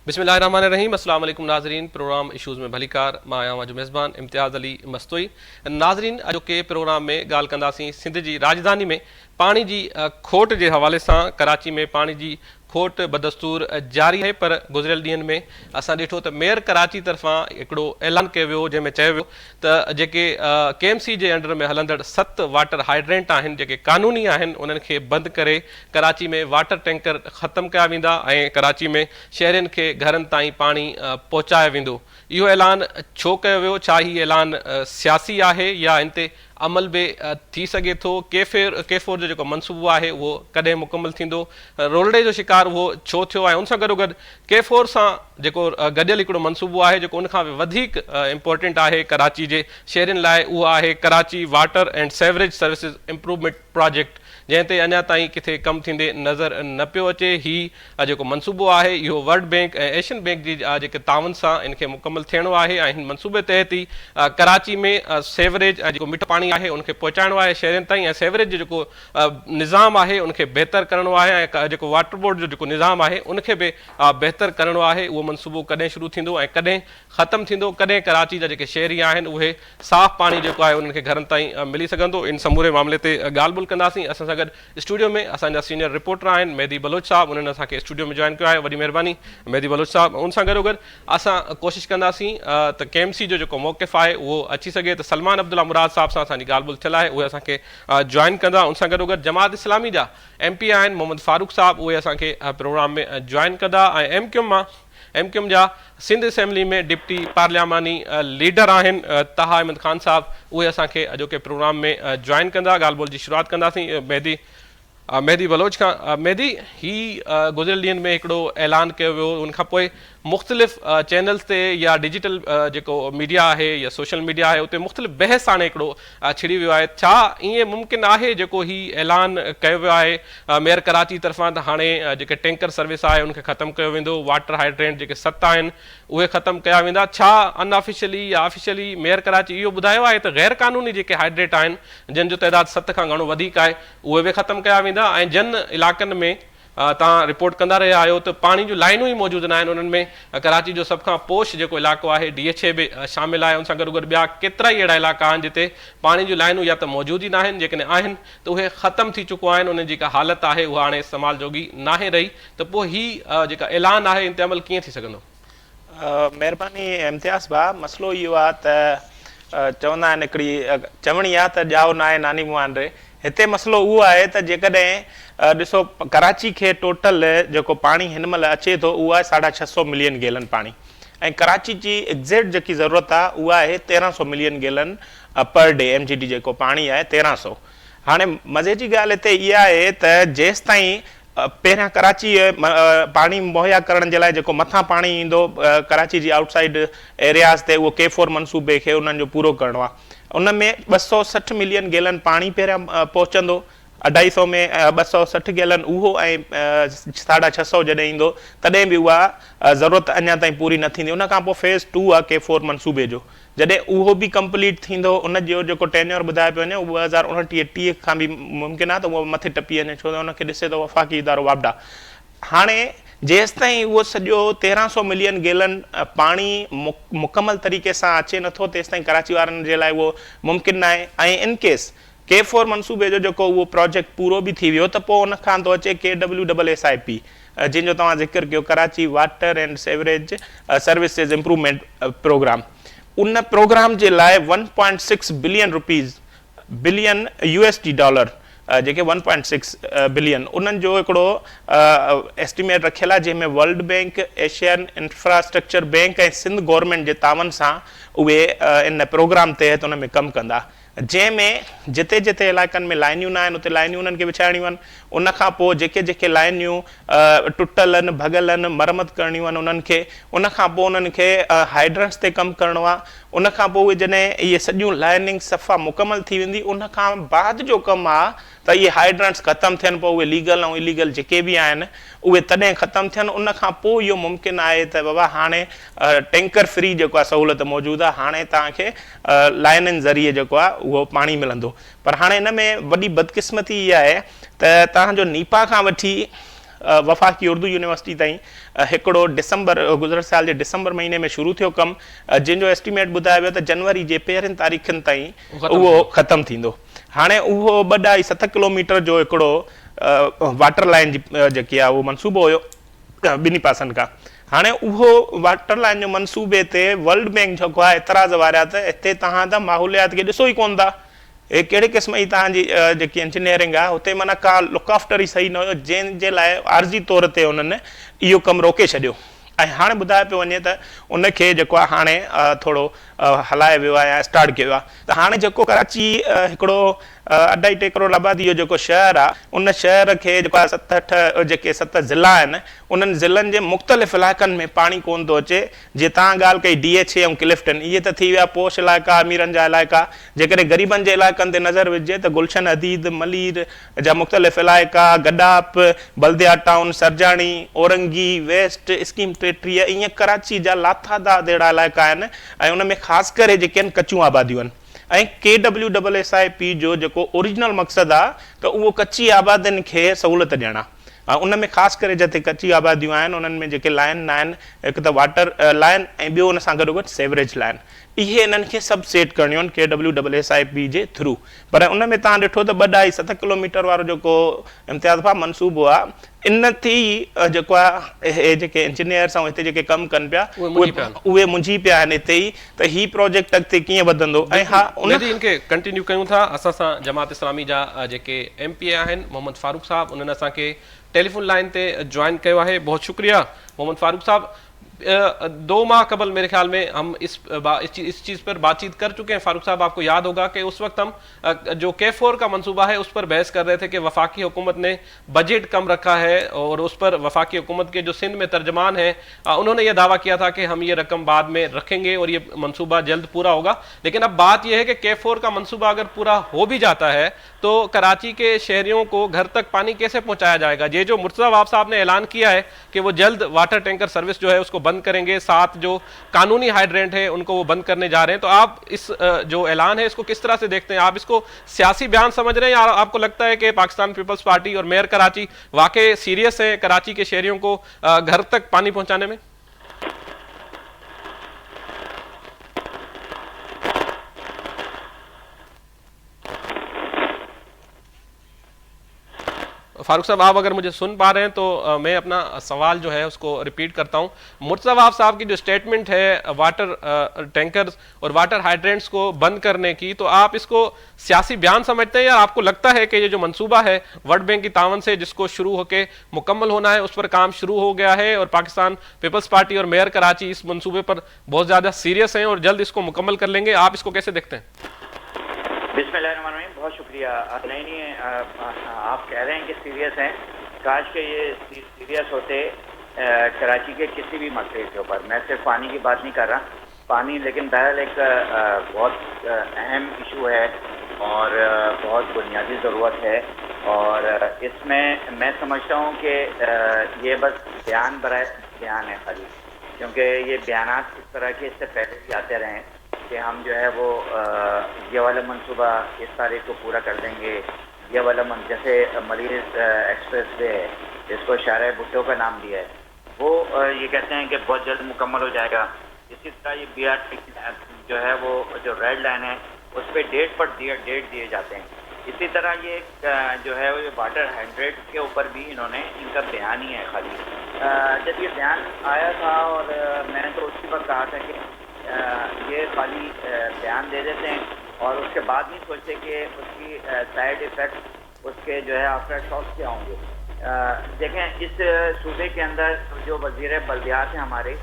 बिस्मिल्लाहिर्रहमानिर्रहीम। अस्सलाम वालेकुम नाज़रीन। प्रोग्राम इशूज़ में भलीकार मां आहियां जो मेज़बान इम्तियाज़ अली मस्तोई। नाज़रीन, अॼोके प्रोग्राम में ॻाल्हि कंदासीं सिंध जी राजधानी में पाणी जी खोट जे हवाले सां। कराची में पाणी जी खोट बदस्तूर जारी आहे, पर गुज़िरियल ॾींहंनि में असां ॾिठो त मेयर कराची तरफ़ां हिकिड़ो ऐलान कयो वियो, जंहिंमें चयो वियो त जेके KMC जे अंडर में हलंदड़ 7 वाटर हाइड्रेंट आहिनि, जेके क़ानूनी आहिनि, उन्हनि खे बंदि करे कराची में वाटर टैंकर ख़तमु कया वेंदा ऐं कराची में शहरनि खे घरनि ताईं पाणी पहुचायो वेंदो। इहो ऐलान छो कयो वियो? छा हीउ ऐलान सियासी आहे या इन ते अमल बि थी सघे थो? केफोर जो जेको मनसूबो आहे उहो कॾहिं मुकमल थींदो? रोलडे जो शिकार उहो छो थियो आहे? उन सां गॾोगॾु केफोर सां जेको गॾियल हिकिड़ो मनसूबो आहे जेको उनखां बि वधीक इम्पोर्टेंट आहे कराची जे शहरनि लाइ, उहो आहे Karachi water and sewerage services improvement project, जंहिं ते अञा ताईं किथे कमु थींदे नज़र न पियो अचे। हीउ जेको मनसूबो आहे इहो वर्ल्ड बैंक ऐं एशियन बैंक जी जेके तावन सां इनखे मुकमल थियणो आहे ऐं हिन मनसूबे तहत ई कराची में सेवरेज जेको मिठो पाणी आहे उनखे पहुचाइणो आहे शहरनि ताईं, ऐं सेवरेज जो जेको निज़ाम आहे उनखे बहितर करणो आहे, ऐं जेको वाटर बोर्ड जो जेको निज़ाम आहे उनखे बि बहितर करणो आहे। उहो मनसूबो कॾहिं शुरू थींदो ऐं कॾहिं ख़तमु थींदो? कॾहिं कराची जा जेके शहरी आहिनि उहे साफ़ पाणी जेको आहे उन्हनि खे घरनि ताईं मिली सघंदो? इन समूरे मामले ते ॻाल्हि ॿोल कंदासीं। असां सां गॾु स्टूडियो में असांजा सीनियर रिपोर्टर आहिनि मेहदी बलोच साहब, उन्हनि असांखे स्टूडियो में जॉइन कयो आहे, वॾी महिरबानी मेहदी बलोच साहब। उन सां गॾोगॾु असां कोशिशि कंदासीं त KMC जो जेको मौक़िफ़ आहे उहो अची सघे त सलमान अब्दुल्ला मुराद साहब सां असांजी ॻाल्हि ॿोल थियल आहे, उहे असांखे जॉइन कंदा। उन सां गॾोगॾु जमात इस्लामी जा MP आहिनि मोहम्मद फारूक साहब, उहे असांखे प्रोग्राम में जॉइन कंदा, ऐं MQM जा सिंध असेंबली में डिप्टी पार्लियामानी लीडर आहिनि तहा अहमद ख़ान साहब, उहे असांखे अॼोके प्रोग्राम में जॉइन कंदा। ॻाल्हि ॿोल जी शुरूआति कंदासीं मेहदी बलोच खां। मेहदी, ही गुज़िरियल ॾींहंनि में हिकिड़ो ऐलान कयो वियो, उनखां पोइ मुख़्तलिफ़ चैनल्स ते या डिजिटल जेको मीडिया आहे या सोशल मीडिया आहे उते मुख़्तलिफ़ बहस हाणे हिकिड़ो छिड़ी वियो आहे। छा ईअं मुमकिन आहे जेको ही ऐलान कयो वियो आहे मेयर कराची तरफ़ां त हाणे जेके टैंकर सर्विस आहे उनखे ख़तमु कयो वेंदो, वाटर हाइड्रेंट जेके 7 आहिनि उहे ख़तमु कया वेंदा? छा अनऑफिशियली या ऑफिशियली मेयर कराची इहो ॿुधायो आहे त गैर क़ानूनी जेके हाइड्रेट आहिनि जिन जो तइदाद 7 खां घणो वधीक आहे उहे बि ख़तमु कया वेंदा? ऐं जिन इलाइक़नि में तव्हां रिपोर्ट कंदा रहिया आहियो त पाणी जूं लाइनूं ई मौजूदु न आहिनि, उन्हनि में कराची जो सभ खां पोश जेको इलाइक़ो आहे DHA बि शामिलु आहे, उन सां गॾोगॾु ॿिया केतिरा ई अहिड़ा इलाइक़ा आहिनि जिते पाणी जूं लाइनूं या त मौजूदु ई न आहिनि, जेकॾहिं आहिनि त उहे ख़तमु थी चुको आहिनि, उन जी जेका हालत आहे उहा हाणे इस्तेमालु जोगी नाहे रही। त पोइ हीउ जेका ऐलान आहे इन ते अमल कीअं थी सघंदो? महिरबानी इम्तियाज़ भाउ, मसइलो इहो आहे त चवंदा आहिनि हिकिड़ी चवणी आहे त ॼाओ न आहे नानी मुआन रे। हिते मसइलो उहो आहे त जेकॾहिं ॾिसो कराची खे टोटल जेको पाणी हिन महिल अचे थो उहो आहे 650 मिलियन गैलन पाणी, ऐं कराची जी एग्ज़ैक्ट जेकी ज़रूरत आहे उहा आहे 1300 million gallon per day. MGD जेको पाणी आहे 1300। हाणे मज़े जी ॻाल्हि हिते इहा आहे त जेसि ताईं पहिरियां कराची पाणी मुहैया करण जे लाइ जेको मथां पाणी ईंदो कराची जी आउटसाइड एरियाज़ ते, उहो केफोर मनसूबे खे उन्हनि जो पूरो करिणो आहे। उन में 260 मिलियन गैलन पाणी पहिरियां पहुचंदो, 250 में 260 गैलन उहो, ऐं 650 जॾहिं ईंदो तॾहिं बि उहा ज़रूरत अञा ताईं पूरी न थींदी। उन खां पोइ फेज़ 2 आहे केफोर मनसूबे जो, जॾहिं उहो बि कंप्लीट थींदो उन जो जेको टेन्योर ॿुधायो पियो वञे उहो 2029-30 खां बि मुमकिन आहे त उहो मथे टपी वञे, छो त उनखे ॾिसे थो वफ़ाक़ी इदारो वापडा। हाणे जेसि ताईं उहो सॼो 1300 मिलियन गैलन पाणी मुकमल तरीक़े सां अचे नथो तेसि ताईं कराची वारनि जे लाइ उहो मुमकिन न आहे। ऐं इन केस केफोर मनसूबे जो जेको उहो प्रोजेक्ट पूरो बि थी वियो त पोइ उन खां थो अचे KWSSIP, जंहिंजो तव्हां ज़िक्र कयो, Karachi water and sewerage services improvement program. उन प्रोग्राम जे लाइ 1.6 बिलियन USD डॉलर, जेके 1.6 बिलियन उन्हनि जो हिकिड़ो एस्टिमेट रखियलु आहे, जंहिंमें world bank, Asian infrastructure bank ऐं सिंध गवर्नमेंट जे तावन सां उहे इन प्रोग्राम तहत उन में कमु कंदा, जंहिंमें जिते जिते इलाइक़नि में लाइनियूं न आहिनि उते लाइनियूं उन्हनि खे विछाइणियूं आहिनि। उन खां पोइ जेके जेके लाइनियूं टुटल आहिनि, भॻल आहिनि, मरमत करणियूं आहिनि उन्हनि खे, उन खां पोइ उन्हनि खे हाइड्रेंट्स ते कमु करिणो आहे। उन खां पोइ उहे जॾहिं इहे सॼियूं लाइनिंग सफ़ा मुकमल थी वेंदी, उन खां बाद जो कमु आहे त इहे हाइड्रेंट्स ख़तमु थियनि, पोइ उहे लीगल ऐं इलीगल जेके बि आहिनि उहे तॾहिं ख़तमु थियनि। उन खां पोइ इहो मुमकिन आहे त बाबा हाणे टैंकर फ्री जेको आहे सहूलियत मौजूदु आहे, हाणे तव्हांखे लाइननि ज़रिए जेको आहे उहो पाणी मिलंदो। पर हाणे हिन में वॾी बदकिस्मती इहा आहे त तव्हांजो नीपा खां वठी वफ़ाक़ी उर्दू यूनिवर्सिटी ताईं हिकिड़ो डिसंबर गुज़िरियल साल जे डिसंबर महीने में शुरू थियो कमु, जंहिंजो एस्टिमेट ॿुधायो वियो त जनवरी जे पहिरियुनि तारीख़ुनि ताईं उहो ख़तमु थींदो। हाणे उहो 2.7 किलोमीटर जो हिकिड़ो वाटर लाइन जी जेकी आहे उहो मनसूबो हुयो ॿिन्ही पासनि खां। हाणे उहो वाटर लाइन जो मनसूबे ते वर्ल्ड बैंक जेको आहे एतिराज़ वारिया त हिते तव्हां त माहौलियात खे ॾिसो ई कोन था, हे कहिड़े क़िस्म जी तव्हांजी जेकी इंजीनियरिंग आहे हुते माना का लुक आफ्टर ई सही न हुयो, जंहिंजे लाइ आर्ज़ी तौर ते उन्हनि इहो कमु रोके छॾियो। ऐं हाणे ॿुधाए पियो वञे त उनखे जेको आहे हाणे थोरो हलाए वियो आहे या स्टार्ट कयो आहे। त हाणे जेको कराची हिकिड़ो 2.5 करोड़ आबादी जो जेको शहर आहे, उन शहर खे जेको आहे 7 ज़िला आहिनि, उन्हनि ज़िलनि जे मुख़्तलिफ़ इलाइक़नि में पाणी कोन थो अचे। जीअं तव्हां ॻाल्हि कई DHA ऐं क्लिफ्टन, इहे त थी विया पोश इलाइक़ा, अमीरनि जा इलाइक़ा। जेकॾहिं ग़रीबनि जे इलाइक़नि ते नज़र विझे त गुलशन हदीद, मलीर जा मुख़्तलिफ़ इलाइक़ा, गडाप, बल्दिया टाउन, सरजाणी, औरंगी, वेस्ट, स्कीम 33, ईअं कराची जा लाथादाद अहिड़ा इलाइक़ा आहिनि ऐं उन में ख़ासि करे जेके आहिनि कचियूं आबादियूं आहिनि। ऐं KWSSIP जो जेको ओरिजिनल मक़सदु आहे त उहो कची आबादियुनि खे सहूलियत ॾियणु आहे। उन में ख़ासि करे जिते कची आबादियूं आहिनि उन्हनि में जेके लाइन न आहिनि, हिकु त वाटर लाइन ऐं ॿियो उन सां गॾोगॾु सेवरेज लाइन, इहे इन्हनि खे सभु सेट करणियूं आहिनि KWSSIP जे थ्रू। पर उन में तव्हां ॾिठो त 2.7 किलोमीटर वारो जेको इम्तियाज़ मनसूबो आहे, इन थी जेको आहे हे जेके इंजीनियर्स ऐं हिते जेके कमु कनि पिया उहे मुंझी पिया आहिनि हिते ई त ही प्रोजेक्ट अॻिते कीअं वधंदो। ऐं हा इनखे कंटिन्यू कयूं था। असां सां जमात इस्लामी जा जेके MP आहिनि मोहम्मद फारूक साहब, उन्हनि असांखे टेलीफोन लाइन ते ज्वाइन किया है, बहुत शुक्रिया मोहम्मद फारूक साहब। 2 माह कबल मेरे ख्याल में हम इस चीज़ पर बातचीत कर चुके हैं। फारूक साहब, आपको याद होगा कि उस वक्त हम जो K4 का मंसूबा है उस पर बहस कर रहे थे कि वफाकी हुकूमत ने बजट कम रखा है और उस पर वफाकी हुकूमत के जो सिंध में तर्जमान है उन्होंने ये दावा किया था कि हम ये रकम बाद में रखेंगे और ये मंसूबा जल्द पूरा होगा। लेकिन अब बात यह है कि K4 का मंसूबा अगर पूरा हो भी जाता है तो कराची के शहरियों को घर तक पानी कैसे पहुँचाया जाएगा? ये जो मुर्तज़ा वाब साहब ने ऐलान किया है कि वो जल्द वाटर टैंकर सर्विस जो है उसको बंद करेंगे, साथ जो कानूनी हाइड्रेंट है उनको वो बंद करने जा रहे हैं, तो आप इस जो ऐलान है इसको किस तरह से देखते हैं? आप इसको सियासी बयान समझ रहे हैं या आपको लगता है कि पाकिस्तान पीपल्स पार्टी और मेयर कराची वाकई सीरियस है कराची के शहरियों को घर तक पानी पहुंचाने में? फारूक साहब, आप अगर मुझे सुन पा रहे हैं तो मैं अपना सवाल जो है उसको रिपीट करता हूं। मुर्तज़ा वाब साहब की जो स्टेटमेंट है वाटर टैंकर्स और वाटर हाइड्रेंट्स को बंद करने की, तो आप इसको सियासी बयान समझते हैं या आपको लगता है कि ये जो मंसूबा है वर्ल्ड बैंक की तावन से जिसको शुरू होकर मुकम्मल होना है उस पर काम शुरू हो गया है और पाकिस्तान पीपल्स पार्टी और मेयर कराची इस मंसूबे पर बहुत ज़्यादा सीरियस हैं और जल्द इसको मुकम्मल कर लेंगे? आप इसको कैसे देखते हैं? बिस्मिल्लाहिर्रहमानिर्रहीम, बहुत शुक्रिया। नहीं, आप कह रहे हैं कि सीरियस हैं, काश के ये सीरियस होते कराची के किसी भी मसले के ऊपर। मैं सिर्फ पानी की बात नहीं कर रहा, पानी लेकिन बहरहाल एक बहुत अहम इशू है और बहुत बुनियादी ज़रूरत है और इसमें मैं समझता हूँ कि ये बस बयान बराए बयान है खाली, क्योंकि ये बयानात इस तरह के इससे पहले भी आते रहे कि हम जो है वो ये वाला मंसूबा इस तारीख को पूरा कर देंगे, ये वाला जैसे मलीर एक्सप्रेस वे है जिसको शाहरा भुट्टो का नाम दिया है, वो ये कहते हैं कि बहुत जल्द मुकम्मल हो जाएगा। इसी तरह ये BRT जो है वो जो रेड लाइन है उस पर डेट दिए जाते हैं। इसी तरह ये जो है वो वाटर हाइड्रेंट के ऊपर भी इन्होंने इनका बयान ही है खाली। जब ये बयान आया था और मैंने तो उसी वक्त कहा था कि ये खाली बयान दे देते हैं और उसके बाद नहीं सोचते कि उसकी साइड इफ़ेक्ट उसके जो है आफ्टर शॉक्स क्या होंगे। देखें, इस सूबे के अंदर जो वज़ीर बल्दियात हैं हमारे,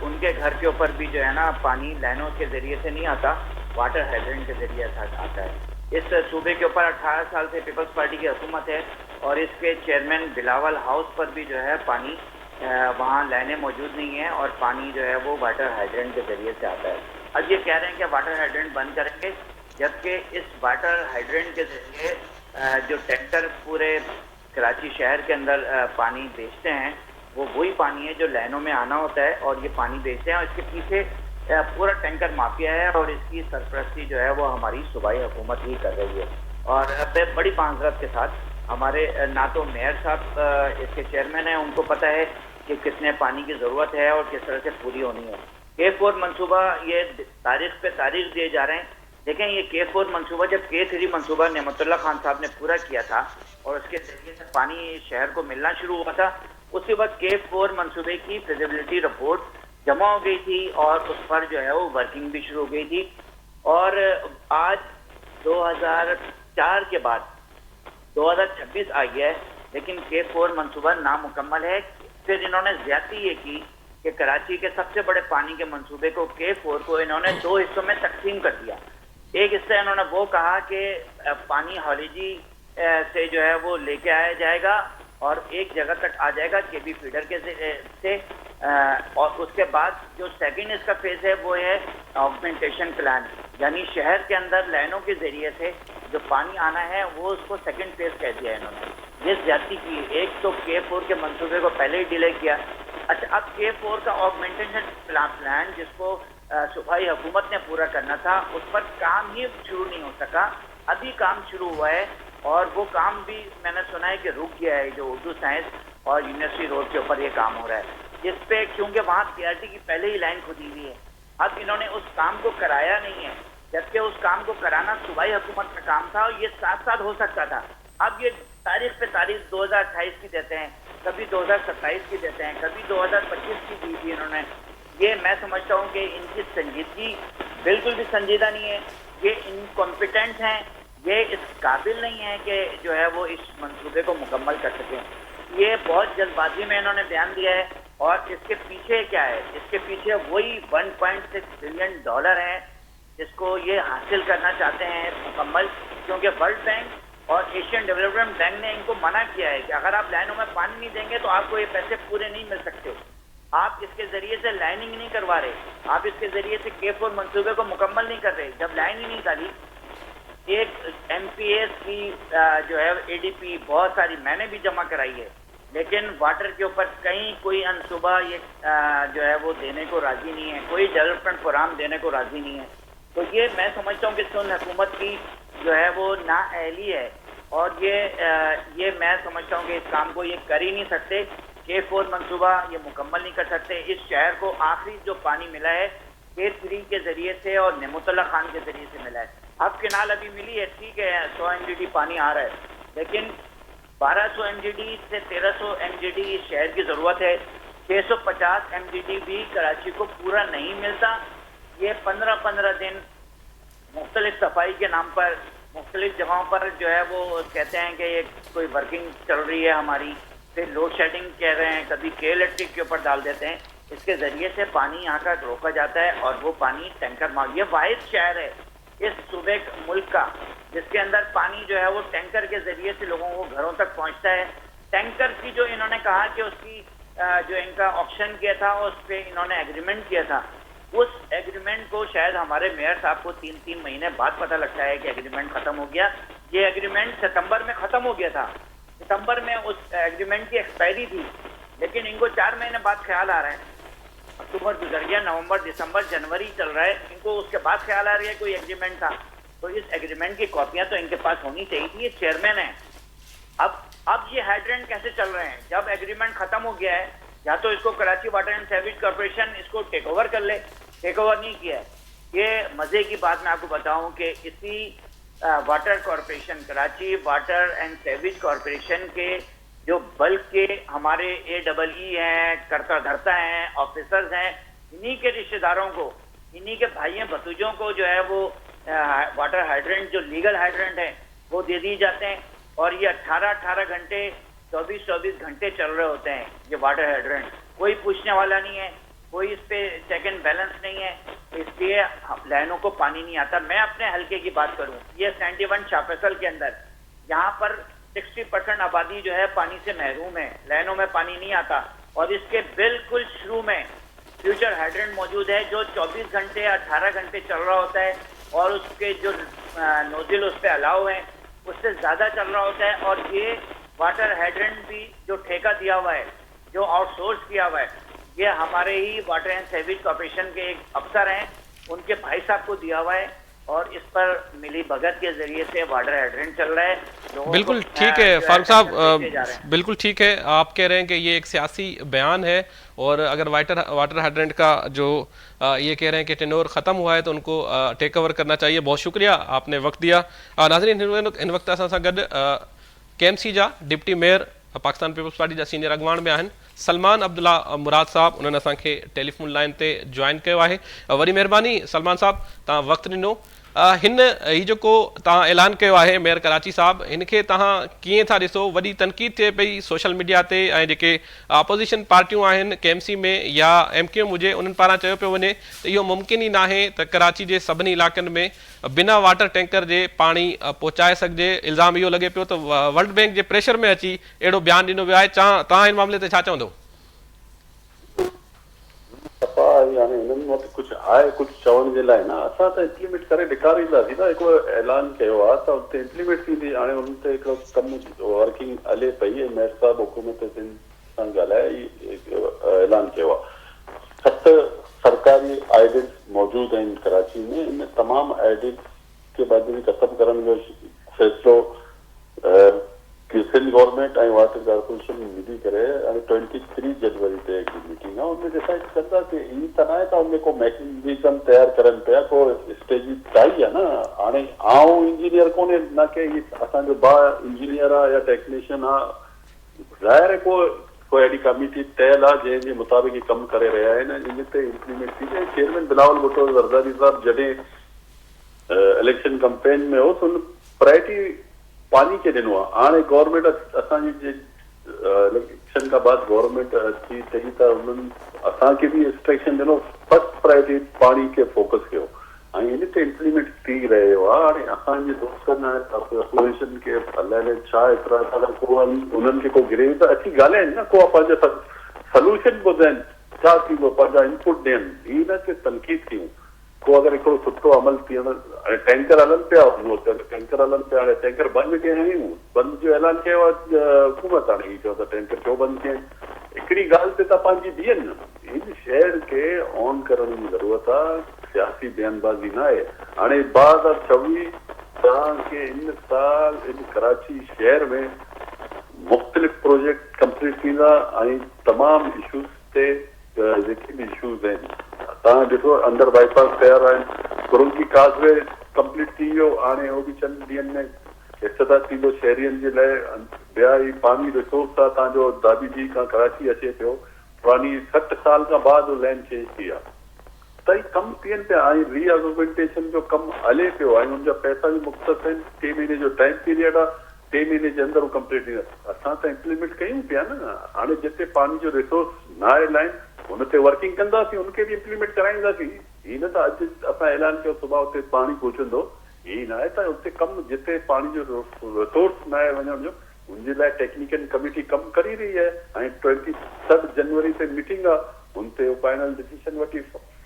उनके घर के ऊपर भी जो है ना पानी लाइनों के ज़रिए से नहीं आता, वाटर हाइड्रेंट के ज़रिए आता है। इस सूबे के ऊपर 18 साल से पीपल्स पार्टी की हुकूमत है और इसके चेयरमैन बिलावल हाउस पर भी जो है पानी वहाँ लाइनें मौजूद नहीं है और पानी जो है वो वाटर हाइड्रेंट के ज़रिए से आता है। अब ये कह रहे हैं कि वाटर हाइड्रेंट बंद करेंगे, जबकि इस वाटर हाइड्रेंट के ज़रिए जो टैंकर पूरे कराची शहर के अंदर पानी बेचते हैं वो वही पानी है जो लाइनों में आना होता है और ये पानी बेचते हैं और इसके पीछे पूरा टैंकर माफिया है और इसकी सरपरस्ती जो है वो हमारी सूबाई हुकूमत ही कर रही है। और बड़ी माजरत के साथ हमारे ना तो मेयर साहब इसके चेयरमैन हैं, उनको पता है कि कितने पानी की ज़रूरत है और किस तरह से पूरी होनी है। K4 मंसूबा ये तारीख पे तारीख दिए जा रहे हैं। देखें, ये K4 मंसूबा जब K3 मंसूबा नेमतुल्लाह खान साहब ने पूरा किया था और उसके जरिए से पानी शहर को मिलना शुरू हुआ था, उसके बाद K4 मंसूबे की फिजिबिलिटी रिपोर्ट जमा हो गई थी और उस पर जो है वो वर्किंग भी शुरू हो गई थी। और आज 2004 के बाद 2026 आ गया है, लेकिन K4 मंसूबा नामुकम्मल है। फिर इन्होंने ज्यादती ये की कि कराची के सबसे बड़े पानी के मंसूबे को K4 को इन्होंने 2 हिस्सों में तकसीम कर दिया। एक हिस्सा इन्होंने वो कहा कि पानी हॉलीजी से जो है वो लेके आया जाएगा और एक जगह तक आ जाएगा केबी फीडर के से और उसके बाद जो सेकंड इसका फेज है वो है ऑगमेंटेशन प्लान, यानी शहर के अंदर लाइनों के जरिए से जो पानी आना है वो उसको सेकंड फेज कह दिया इन्होंने। ये ज्यादती की। एक तो K4 के मंसूबे को पहले ही डिले किया। अच्छा, अब K4 का ऑगमेंटेशन प्लान जिसको सूबाई हुकूमत ने पूरा करना था, उस पर काम ही शुरू नहीं हो सका। अभी काम शुरू हुआ है और वो काम भी मैंने सुना है कि रुक गया है। जो उर्दू साइंस और यूनिवर्सिटी रोड के ऊपर ये काम हो रहा है, जिस पे क्योंकि वहाँ PRT की पहले ही लाइन खुदी हुई है। अब इन्होंने उस काम को कराया नहीं है, जबकि उस काम को कराना सूबाई हुकूमत का काम था और ये साथ साथ हो सकता था। अब ये तारीख पे तारीख 2028 की देते हैं, कभी 2027 की देते हैं, कभी 2025 की दी थी इन्होंने। ये मैं समझता हूँ कि इनकी संजीदगी बिल्कुल भी संजीदा नहीं है। ये इनकॉम्पिटेंट हैं, ये इस काबिल नहीं है कि जो है वो इस मंसूबे को मुकम्मल कर सकें। ये बहुत जल्दबाजी में इन्होंने बयान दिया है और इसके पीछे क्या है? इसके पीछे वही 1.6 बिलियन डॉलर है जिसको ये हासिल करना चाहते हैं मुकम्मल, क्योंकि वर्ल्ड बैंक और एशियन डेवलपमेंट बैंक ने इनको मना किया है कि अगर आप लाइनों में पानी नहीं देंगे तो आपको ये पैसे पूरे नहीं मिल सकते। आप इसके जरिए से लाइनिंग नहीं करवा रहे, आप इसके जरिए से K4 मंसूबे को मुकम्मल नहीं कर रहे। जब लाइन ही नहीं डाली, एक MPS की जो है ADP बहुत सारी मैंने भी जमा कराई है, लेकिन वाटर के ऊपर कहीं कोई अनसुबा ये जो है वो देने को राजी नहीं है, कोई डेवलपमेंट प्रोग्राम देने को राजी नहीं है। तो ये मैं समझता हूँ कि सुन हुकूमत की जो है वो नाअहली है और ये मैं समझता हूँ कि इस काम को ये कर ही नहीं सकते। K4 मंसूबा ये मुकम्मल नहीं कर सकते। इस शहर को आखिरी जो पानी मिला है K3 के जरिए से और नेमतुल्लाह खान के जरिए से मिला है। अब केनाल अभी मिली है, ठीक है, 100 MGD पानी आ रहा है, लेकिन 1200 MGD से 1300 MGD इस शहर की जरूरत है। 650 MGD भी कराची को पूरा नहीं मिलता। ये 15-15 दिन मुख्तलिफ सफाई के नाम पर मुख्तलिफ जगहों पर जो है वो कहते हैं कि ये कोई वर्किंग चल रही है हमारी, फिर लोड शेडिंग कह रहे हैं, कभी के इलेक्ट्रिक के ऊपर डाल देते हैं। इसके जरिए से पानी यहाँ का रोका जाता है और वो पानी टैंकर मांग, ये वाहिद शहर है इस सूबे मुल्क का जिसके अंदर पानी जो है वो टैंकर के जरिए से लोगों को घरों तक पहुँचता है। टैंकर की जो इन्होंने कहा कि उसकी जो इनका ऑप्शन किया था उस पर इन्होंने एग्रीमेंट किया था, उस एग्रीमेंट को शायद हमारे मेयर साहब को 3-3 महीने बाद पता लगता है कि एग्रीमेंट खत्म हो गया। ये एग्रीमेंट सितंबर में खत्म हो गया था, सितंबर में उस एग्रीमेंट की एक्सपायरी थी, लेकिन इनको 4 महीने बाद ख्याल आ रहा है। अक्टूबर गुजर गया, नवंबर, दिसंबर, जनवरी चल रहा है, इनको उसके बाद ख्याल आ रही है कोई एग्रीमेंट था। तो इस एग्रीमेंट की कॉपियां तो इनके पास होनी चाहिए थी। ये चेयरमैन है। अब ये हाइड्रेंट कैसे चल रहे हैं जब एग्रीमेंट खत्म हो गया है? या तो इसको Karachi water and sewage corporation इसको टेक ओवर कर ले, टेक ओवर नहीं किया है। ये मजे की बात मैं आपको बताऊं कि इसी water corporation, Karachi water and sewage corporation के जो बल्क के हमारे AEE हैं, करता धरता हैं, ऑफिसर्स हैं, इन्हीं के रिश्तेदारों को, इन्हीं के भाइयों भतीजों को जो है वो वाटर हाइड्रेंट जो लीगल हाइड्रेंट है वो दे दिए जाते हैं और ये 18-18 घंटे 24-24 घंटे चल रहे होते हैं ये वाटर हाइड्रेंट। कोई पूछने वाला नहीं है, कोई इस पे चेक एंड बैलेंस नहीं है, इसलिए लाइनों को पानी नहीं आता। मैं अपने हल्के की बात करूं, ये 71 शाहफैसल के अंदर यहाँ पर 60% आबादी जो है पानी से महरूम है, लाइनों में पानी नहीं आता और इसके बिल्कुल शुरू में फ्यूचर हाइड्रेंट मौजूद है जो 24 घंटे 18 घंटे चल रहा होता है और उसके जो नोजिल उस पर अलाउ है उससे ज़्यादा चल रहा होता है। और ये वाटर हाइड्रेंट भी जो ठेका दिया हुआ है, जो आउटसोर्स किया हुआ है, ये हमारे ही वाटर एंड सीवेज कॉर्पोरेशन के एक अफसर हैं, उनके भाई साहब को दिया हुआ है। और इस पर मिली भगत के जरिए से वाटर हाइड्रेंट चल रहा है। लोगों बिल्कुल को, ठीक है जो फारूक टेंशन देते जा साहब, रहे हैं। बिल्कुल ठीक है। आप कह रहे हैं कि ये एक सियासी बयान है, और अगर वाटर हाइड्रेंट का जो ये कह रहे हैं कि टेनोर ख़त्म हुआ है तो उनको टेक ओवर करना चाहिए। बहुत शुक्रिया, आपने वक्त दिया। नाज़रीन, इन वक्त असां सां गॾु KMC जा deputy mayor Pakistan peoples Party जा सीनियर अॻवान में आहिनि सलमान अब्दुल्ला मुराद साहब, उन्हनि असांखे टेलीफोन लाइन ते जॉइन कयो आहे। वरी महिरबानी सलमान साहब, तव्हां वक़्तु ॾिनो। हिन ही जेको तव्हां ऐलान कयो आहे मेयर कराची साहब, हिनखे तव्हां कीअं था ॾिसो? वॾी तनक़ीद थिए पई सोशल मीडिया ते, ऐं जेके अपोज़िशन पार्टियूं आहिनि KMC में या MQM हुजे, उन्हनि पारां चयो पियो वञे त इहो मुमकिन ई नाहे त कराची जे सभिनी इलाइक़नि में बिना वाटर टैंकर जे पाणी पहुचाए सघिजे। इल्ज़ाम इहो लॻे पियो त वर्ल्ड बैंक जे प्रेशर में अची अहिड़ो बयानु ॾिनो वियो आहे। तव्हां हिन मामले ते छा चवंदो? यानी इन्हनि वटि कुझु आहे, कुझु चवण जे लाइ न, असां त इम्प्लीमेंट करे ॾेखारींदासीं न। हिकिड़ो ऐलान कयो आहे त उते इम्प्लीमेंट थींदी। हाणे हुन ते हिकिड़ो कमु वर्किंग हले पई ऐं मेयर साहिबु हुकूमत सां ॻाल्हाए ऐलान कयो आहे। 7 सरकारी आइडेंट मौजूदु आहिनि कराची में। इन तमामु आइडेंट खे बदिली ख़तमु करण जो फ़ैसिलो सिंध गवर्नमेंट ऐं वाटर कॉर्पोरेशन मिली करे 23 जनवरी ते हिकिड़ी मीटिंग आहे, उनमें डिसाइड कंदा कि ई त न आहे त उनमें को मैकेनिज़म तयारु करनि पिया, को स्टेजी ठाही आहे न। हाणे आउं इंजीनियर कोन्हे, न कि असांजो भाउ इंजीनियर आहे या टेक्नीशियन आहे। ज़ाहिर आहे को अहिड़ी कमिटी ठहियल आहे जंहिंजे मुताबिक़ कमु करे रहिया आहिनि। इन ते इम्प्लीमेंट थी। चेयरमैन बिलावल भुट्टो ज़रदारी साहब जॾहिं इलेक्शन कैंपेन में हो तो उन प्रायोरिटी पानी के ॾिनो आहे। हाणे गवर्नमेंट असांजी इलेक्शन खां बाद गवर्नमेंट अची तई त उन्हनि असांखे बि इंस्ट्रक्शन ॾिनो फर्स्ट प्रायोरिटी पाणी खे फोकस कयो, ऐं इन ते इम्प्लीमेंट थी रहियो आहे। हाणे असांजे दोस्तनि अपोजिशन खे अलाए छा एतिरा को उन्हनि खे को गिरे त अची ॻाल्हाइनि न, को पंहिंजा सल्यूशन ॿुधाइनि, छा थींदो, पंहिंजा इनपुट ॾियनि। ही न कि तनक़ीद कयूं। को अगरि हिकिड़ो सुठो अमल थी वञे, हाणे टैंकर हलनि पिया, टैंकर हलनि पिया, हाणे टैंकर बंदि कया आहियूं, बंदि जो ऐलान कयो आहे हुकूमत। हाणे हीअ चयो त टैंकर छो बंदि कया आहिनि? हिकिड़ी ॻाल्हि ते त पंहिंजी बीहनि न। इन शहर खे ऑन करण जी ज़रूरत आहे, सियासी बयानबाज़ी न आहे। हाणे 2026 तव्हांखे इन साल इन कराची शहर में मुख़्तलिफ़ प्रोजेक्ट कंप्लीट थींदा ऐं तमामु इशूज़ ते जेके बि इशूज़ आहिनि तव्हां ॾिठो, अंदर बाईपास तयारु आहिनि, कुरुंगी काज़वे कंप्लीट थी वियो। हाणे उहो बि चंद ॾींहंनि में हिस्सेदार थींदो शहरियुनि जे लाइ। ॿिया ई पानी रिसोर्स आहे तव्हांजो दाबी जी खां कराची अचे पियो, पुरानी 60 साल खां बाद लैंड चेंज थी आहे, त ई कमु थियनि पिया ऐं रीअग्मेंटेशन जो कमु हले पियो ऐं हुनजा पैसा बि मुख़्तस आहिनि। 3 महीने जो टाइम पीरियड आहे, 3 महीने जे अंदरि कंप्लीट थींदा। असां त इम्प्लीमेंट कयूं पिया न। हाणे जिते पानी जो रिसोर्स न आहे लाइन, हुन ते वर्किंग कंदासीं, हुनखे बि इम्प्लीमेंट कराईंदासीं। हीअ न त अॼु असां ऐलान कयो सुभाउ उते पाणी पहुचंदो, हीअ न आहे त उते कमु जिते पाणी जो रिसोर्स न आहे वञण जो, हुनजे लाइ टेक्निकल कमिटी कमु करे रही आहे ऐं 23 जनवरी ते मीटिंग आहे, हुन ते फाइनल डिसीजन वठी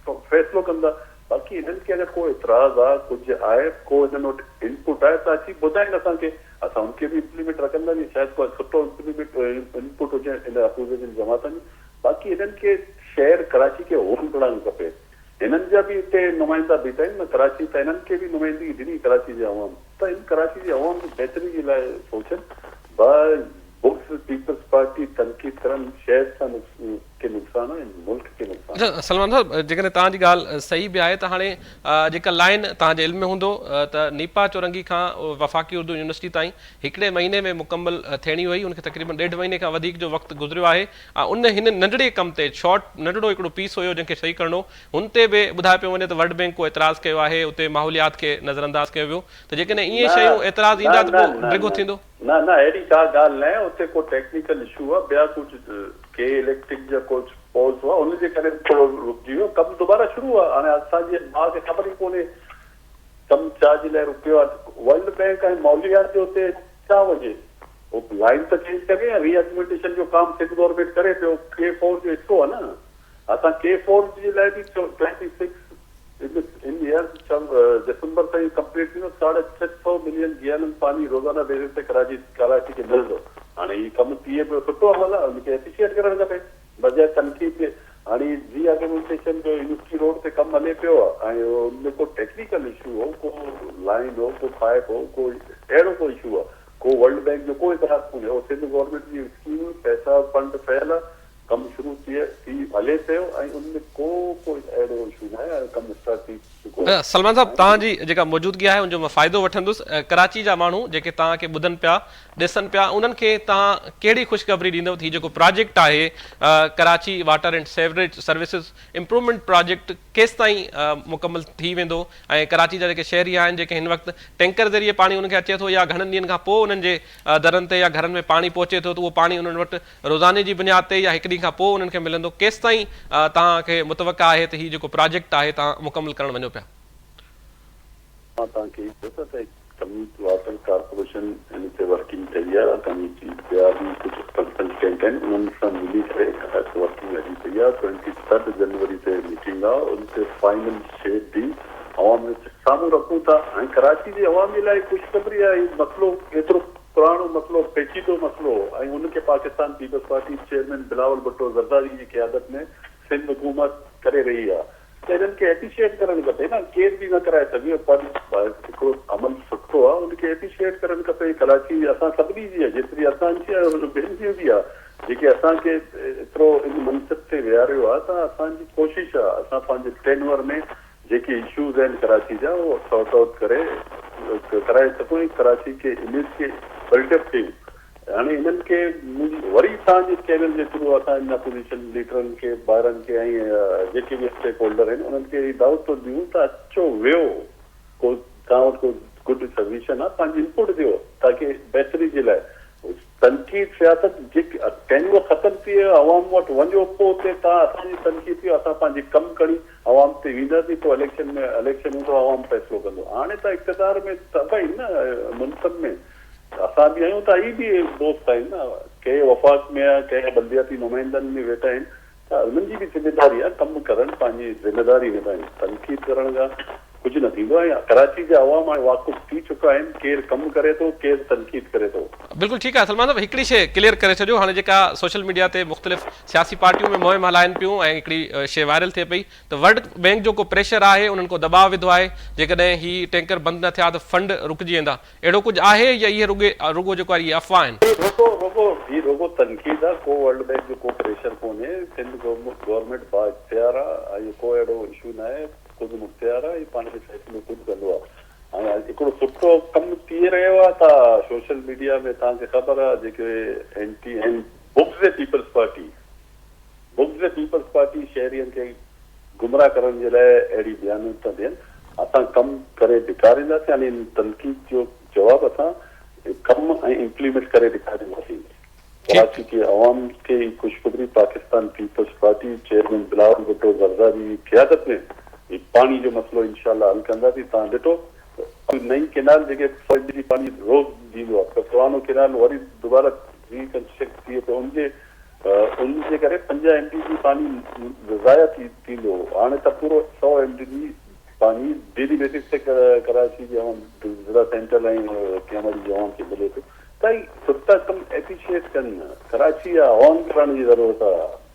फ़ैसिलो कंदा। बाक़ी हिननि खे अगरि को एतिराज़ आहे, कुझु आहे, को हिननि वटि इनपुट आहे त अची ॿुधाइनि असांखे, असां हुनखे बि इम्प्लीमेंट रखंदासीं। शायदि को सुठो इनपुट हुजे इन अपोज़िशन जमातनि। बाक़ी हिननि खे शहर कराची खे होम करणु खपे। हिननि जा बि हिते नुमाइंदा बीठा आहिनि न कराची, त हिननि खे बि नुमाइंदगी ॾिनी कराची जे अवाम, त इन कराची जे अवाम जी बहितरी जे लाइ सोचनि। पीपल्स पार्टी तनक़ीद करणु शहर सां खे नुक़सानु आहे, मुल्क खे नुक़सानु। अच्छा सलमान साहब, जेकॾहिं तव्हांजी ॻाल्हि सही बि आहे त हाणे जेका लाइन तव्हांजे इल्म में हूंदो त नीपा चौरंगी खां वफ़ाक़ी उर्दू यूनिवर्सिटी ताईं हिकिड़े महीने में मुकम्मल थियणी हुई, उनखे तक़रीबन 1.5 महीने खां वधीक जो वक़्तु गुज़रियो आहे। उन हिन नंढड़े कम ते नंढड़ो हिकिड़ो पीस हुयो जंहिंखे सही करणो, हुन ते बि ॿुधाए पियो वञे त वर्ल्ड बैंक को एतिराज़ कयो आहे, उते माहौलियात खे नज़रअंदाज़ कयो वियो। त जेकॾहिं इहे शयूं एतिराज़ ईंदा त पोइ ड्रिगो थींदो? न न, अहिड़ी का ॻाल्हि न आहे। उते को टेक्निकल इशू आहे, ॿिया कुझु के इलेक्ट्रिक जा कुझु पॉज हुआ, हुनजे करे थोरो रुकिजी वियो, कमु दुबारा शुरू आहे। हाणे असांजे भाउ खे ख़बर ई कोन्हे कमु छा जे लाइ रुकियो आहे। वर्ल्ड बैंक ऐं माहौलियात जो उते छा वञे, उहो लाइन त चेंज करे ऐं रीएग्मेंटेशन जो कमु सिंध गवर्नमेंट करे पियो, K4 जो हिसो आहे न। असां K4 जे लाइ बि 26 इन ईयर दिसंबर ताईं कंप्लीट थींदो। 650 मिलियन गैलन पानी रोज़ाना बेसिस ते कराची खे मिलंदो। हाणे हीउ कमु थिए पियो, सुठो अमल आहे, हुनखे एप्रिशिएट करणु खपे बजाए तनक़ीद खे। हाणे रीएग्रीमेंटेशन जो यूनिवर्सिटी रोड ते कमु हले पियो आहे ऐं उनमें को टेक्निकल इशू हो, को लाइन हो, को पाइप हो, को अहिड़ो को इशू आहे, को वर्ल्ड बैंक जो कोई इतिहास कोन्हे। उहो सिंध गवर्नमेंट जी स्कीम पैसा फंड ठहियल आहे, कमु शुरू थी हले पियो ऐं उनमें को अहिड़ो इशू न आहे, कमु स्टार्ट थी चुको आहे। सलमान साहब, तव्हांजी जेका मौजूदगी आहे उनजो मां फ़ाइदो वठंदुसि। कराची जा माण्हू जेके तव्हांखे ॿुधनि पिया ॾिसनि पिया, उन्हनि खे तव्हां कहिड़ी ख़ुशख़बरी ॾींदव थी जेको प्रोजेक्ट आहे Karachi water and sewerage services improvement project केसि ताईं मुकमल थी वेंदो ऐं कराची जा जेके शहरी आहिनि जेके हिन वक़्तु टैंकर ज़रिए पाणी उनखे अचे थो या घणनि ॾींहंनि खां पोइ उन्हनि जे दरनि ते या घरनि में पाणी पहुचे थो त उहो पाणी उन्हनि वटि रोज़ाने जी बुनियाद ते या हिकु ॾींहं खां पोइ उन्हनि खे मिलंदो, केसि ताईं तव्हांखे मुतवक़ा आहे त हीउ जेको प्रोजेक्ट आहे तव्हां मुकमल करणु वञो पिया? मां तव्हांखे चयो त कम्यूनिटी वाटर कॉर्पोरेशन इन ते वर्किंग कई आहे, कम्यूनिटी ॿिया बि कुझु कंसल्टेंट आहिनि, उन्हनि सां मिली करे वर्किंग हली पई आहे। 23 जनवरी ते मीटिंग आहे, उन ते फाइनल शेप डी अवाम में साम्हूं रखूं था। ऐं कराची जी अवाम जे लाइ ख़ुशख़बरी आहे, हीउ मसइलो एतिरो पुराणो मसइलो, पेचीदो मसइलो ऐं उनखे पाकिस्तान पीपल्स पार्टी चेयरमैन बिलावल भुट्टो ज़रदारी जी क़यादत में सिंध हुकूमत करे रही आहे। त हिननि खे एप्रिशिएट करणु खपे न, केर बि न कराए सघे, हिकिड़ो अमल सुठो आहे, उनखे एप्रिशिएट करणु खपे। कराची असां सभिनी जी आहे, जेतिरी असांजी आहे ॿियनि जी बि आहे, जेके असांखे एतिरो इन मनसिब ते विहारियो आहे। त असांजी कोशिशि आहे असां पंहिंजे टेनवर में जेके इशूज़ आहिनि कराची जा उहो सॉर्ट आउट कराए सघूं, कराची के इमेज खे बिल्डअप कयूं। हाणे हिननि खे वरी तव्हांजे चैनल जे थ्रू असां इन अपोजिशन लीडरनि खे, ॿारनि खे ऐं जेके बि स्टेक होल्डर आहिनि उन्हनि खे दावत थो ॾियूं त अचो वियो, को तव्हां वटि को गुड सब्मिशन आहे, पंहिंजी इनपुट ॾियो ताकी बहितरी जे लाइ तनक़ीद सियासत जेके टेन्यूर ख़तमु थी वियो, अवाम वटि वञो, पोइ उते तव्हां असांजी तनक़ीद थियो, असां पंहिंजी कमु खणी अवाम ते वेंदासीं, पोइ इलेक्शन हूंदो अवाम फ़ैसिलो कंदो। हाणे त इक़्तिदार में सभई न मुल्कनि में असां बि आहियूं त ही बि दोस्त आहिनि न, कंहिं वफ़ाक़ में आहे, कंहिं बल्दियाती नुमाइंदनि में वेठा आहिनि, त उन्हनि जी बि ज़िमेदारी आहे कमु करणु, पंहिंजी ज़िमेदारी निभाइनि। तनक़ीद करण खां कुझु न थींदो आहे। कराची जा अवाम हाणे वाक़ुफ़ थी चुका आहिनि, केरु कमु करे थो, केरु तनक़ीद करे थो। बिल्कुलु ठीकु आहे सलमान साहब, हिकिड़ी शइ क्लियर करे छॾियो, हाणे जेका सोशल मीडिया ते मुख़्तलिफ़ सियासी पार्टियूं में मुहिम हलाइनि पियूं ऐं हिकिड़ी शइ वायरल थिए पई त वर्ल्ड बैंक जो को प्रेशर आहे, उन्हनि को दबाव विधो आहे, जेकॾहिं हीउ टैंकर बंदि न थिया त फंड रुकिजी वेंदा, अहिड़ो कुझु आहे या इहे रुगो जेको आहे इहे अफ़वाह आहिनि? रुगो तनक़ीद आहे, को वर्ल्ड बैंक जो को प्रेशर कोन्हे। सिंध गवर्नमेंट बाइख्तियार आहे, ऐं को अहिड़ो इशू न आहे, ख़ुदि मुख़्तियार आहे, पंहिंजो फ़ैसिलो ख़ुदि कंदो आहे। ऐं हिकिड़ो सुठो कमु थी रहियो आहे त सोशल मीडिया में तव्हांखे ख़बर आहे जेके एंटी आहिनि बुग्ज़ पीपल्स पार्टी शहरियुनि खे गुमराह करण जे लाइ अहिड़ी बयानूं था ॾियनि। असां कमु करे ॾेखारींदासीं, यानी तनक़ीद जो जवाबु असां कमु ऐं इम्प्लीमेंट करे ॾेखारींदासीं। कराची के अवाम खे ख़ुशख़बरी, पाकिस्तान पीपल्स पार्टी चेयरमैन बिलावल भुट्टो ज़रदारी जी क़यादत में पानी जो मसइलो इंशाअल्लाह हल कंदासीं। तव्हां ॾिठो नई केनाल जेके पानी रोज़ ॾींदो आहे, पुरानो केनाल वरी दोबारा रिकंस्ट्रक्ट थिए थो, उनजे करे 5 MDG पानी ज़ाया थींदो। हाणे त पूरो 100 MDG पानी डेली बेसिस ते कराची जे ज़िला सेंट्रल ऐं कैमल जे अवाम खे मिले थो। त सुठा कम एप्रिशिएट कनि, कराची जा अवाम करण जी ज़रूरत आहे।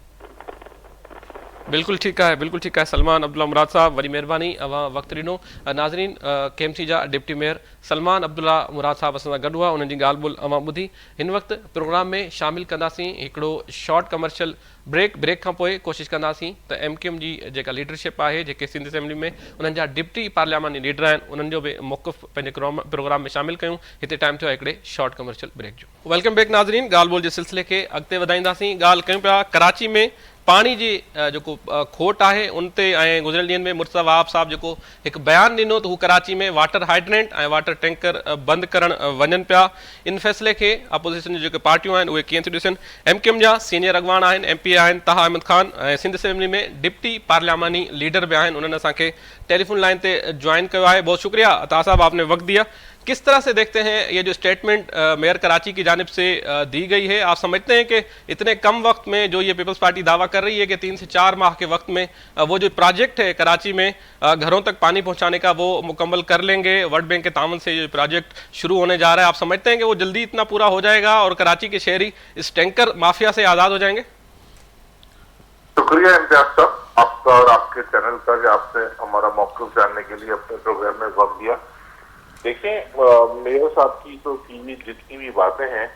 बिल्कुलु ठीकु आहे, बिल्कुलु ठीकु आहे सलमान अब्दुल्ला मुराद साहब, वरी महिरबानी अवां वक़्तु ॾिनो। नाज़रीन, KMC जा डिप्टी मेयर सलमान अब्दुल्ला मुराद साहब असां सां गॾु हुआ, उन्हनि जी ॻाल्हि ॿोल अवां ॿुधी। हिन वक़्तु प्रोग्राम में शामिलु कंदासीं हिकिड़ो शॉर्ट कमर्शियल ब्रेक खां पोइ कोशिशि कंदासीं त MQM जी जेका लीडरशिप आहे, जेके सिंध असेंबली में उन्हनि जा डिप्टी पार्लियामानी लीडर आहिनि, उन्हनि जो बि मौक़िफ़ पंहिंजे प्रोग्राम में शामिलु कयूं। हिते टाइम थियो आहे हिकिड़े शॉर्ट कमर्शियल ब्रेक जो। वेलकम बैक नाज़रीन, ॻाल्हि ॿोल जे सिलसिले खे अॻिते वधाईंदासीं। ॻाल्हि कयूं पिया कराची में पाणी जी जेको खोट आहे उन ते, ऐं गुज़िरियल ॾींहंनि में मुर्तज़ा वहाब साहब जेको हिकु बयानु ॾिनो त हू कराची में वाटर हाइड्रेंट ऐं वाटर टैंकर बंदि करणु वञनि पिया। इन फ़ैसिले खे अपोज़िशन जी जेके पार्टियूं आहिनि उहे कीअं थियूं ॾिसनि? MQM जा सीनियर अॻवान आहिनि, MP आहिनि ताहा अहमद ख़ान, ऐं सिंध असेंबली में डिप्टी पार्लियामानी लीडर भी आहिनि, उन्होंने असांखे टेलीफोन लाइन पे ज्वाइन किया है। बहुत शुक्रिया ताहा साहब, आपने वक्त दिया। किस तरह से देखते हैं ये जो स्टेटमेंट मेयर कराची की जानिब से दी गई है? आप समझते हैं कि इतने कम वक्त में जो ये पीपल्स पार्टी दावा कर रही है कि 3 से 4 माह के वक्त में वो जो प्रोजेक्ट है कराची में घरों तक पानी पहुंचाने का वो मुकम्मल कर लेंगे, वर्ल्ड बैंक के तामन से ये प्रोजेक्ट शुरू होने जा रहा है, आप समझते हैं कि वो जल्दी इतना पूरा हो जाएगा और कराची के शहरी इस टैंकर माफिया से आज़ाद हो जाएंगे? शुक्रिया इम्तियाज साहब आपका और आपके चैनल का कि आपसे हमारा मौक़िफ़ जानने के लिए अपने प्रोग्राम में वक्त दिया। देखिए, मेयर साहब की तो की जितनी भी बातें हैं,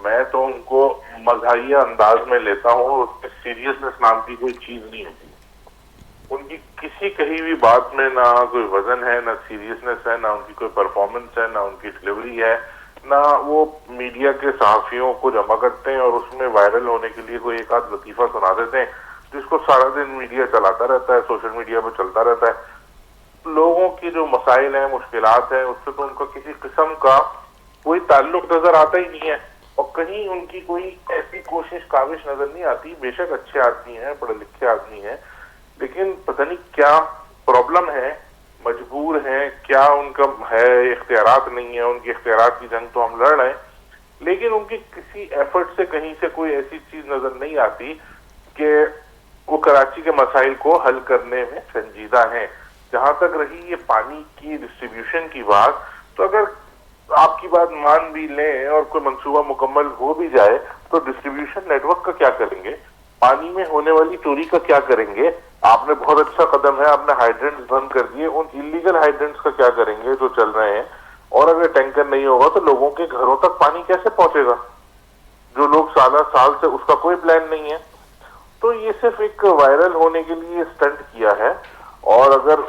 मैं तो उनको मज़ाहिया अंदाज में लेता हूँ। उसमें सीरियसनेस नाम की कोई चीज नहीं होती। उनकी किसी कहीं भी बात में ना कोई वजन है, ना सीरियसनेस है, ना उनकी कोई परफॉर्मेंस है, ना उनकी डिलीवरी है, ना वो मीडिया के सहाफियों को जमा करते हैं और उसमें वायरल होने के लिए कोई एक आध लतीफा सुना देते हैं जिसको सारा दिन मीडिया चलाता रहता है, सोशल मीडिया पर चलता रहता है। लोगों की जो मसाइल हैं, मुश्किलात हैं, उससे तो उनका किसी किस्म का कोई ताल्लुक नजर आता ही नहीं है और कहीं उनकी कोई ऐसी कोशिश काविश नजर नहीं आती। बेशक अच्छे आदमी हैं, पढ़े लिखे आदमी हैं, लेकिन पता नहीं क्या प्रॉब्लम है, मजबूर हैं, क्या उनका है, इख्तियारात नहीं है। उनकी इख्तियारात की जंग तो हम लड़ रहे हैं, लेकिन उनकी किसी एफर्ट से कहीं से कोई ऐसी चीज नजर नहीं आती कि वो कराची के मसाइल को हल करने में संजीदा हैं। जहां तक रही ये पानी की डिस्ट्रीब्यूशन की बात, तो अगर आपकी बात मान भी लें और कोई मंसूबा मुकम्मल हो भी जाए तो डिस्ट्रीब्यूशन नेटवर्क का क्या करेंगे, पानी में होने वाली चोरी का क्या करेंगे। आपने बहुत अच्छा कदम है, आपने हाइड्रेंट्स बंद कर दिए, उन इलीगल हाइड्रेंट्स का क्या करेंगे जो चल रहे हैं। और अगर टैंकर नहीं होगा तो लोगों के घरों तक पानी कैसे पहुंचेगा, जो लोग साल से उसका कोई प्लान नहीं है। तो ये सिर्फ एक वायरल होने के लिए स्टंट किया है। और अगर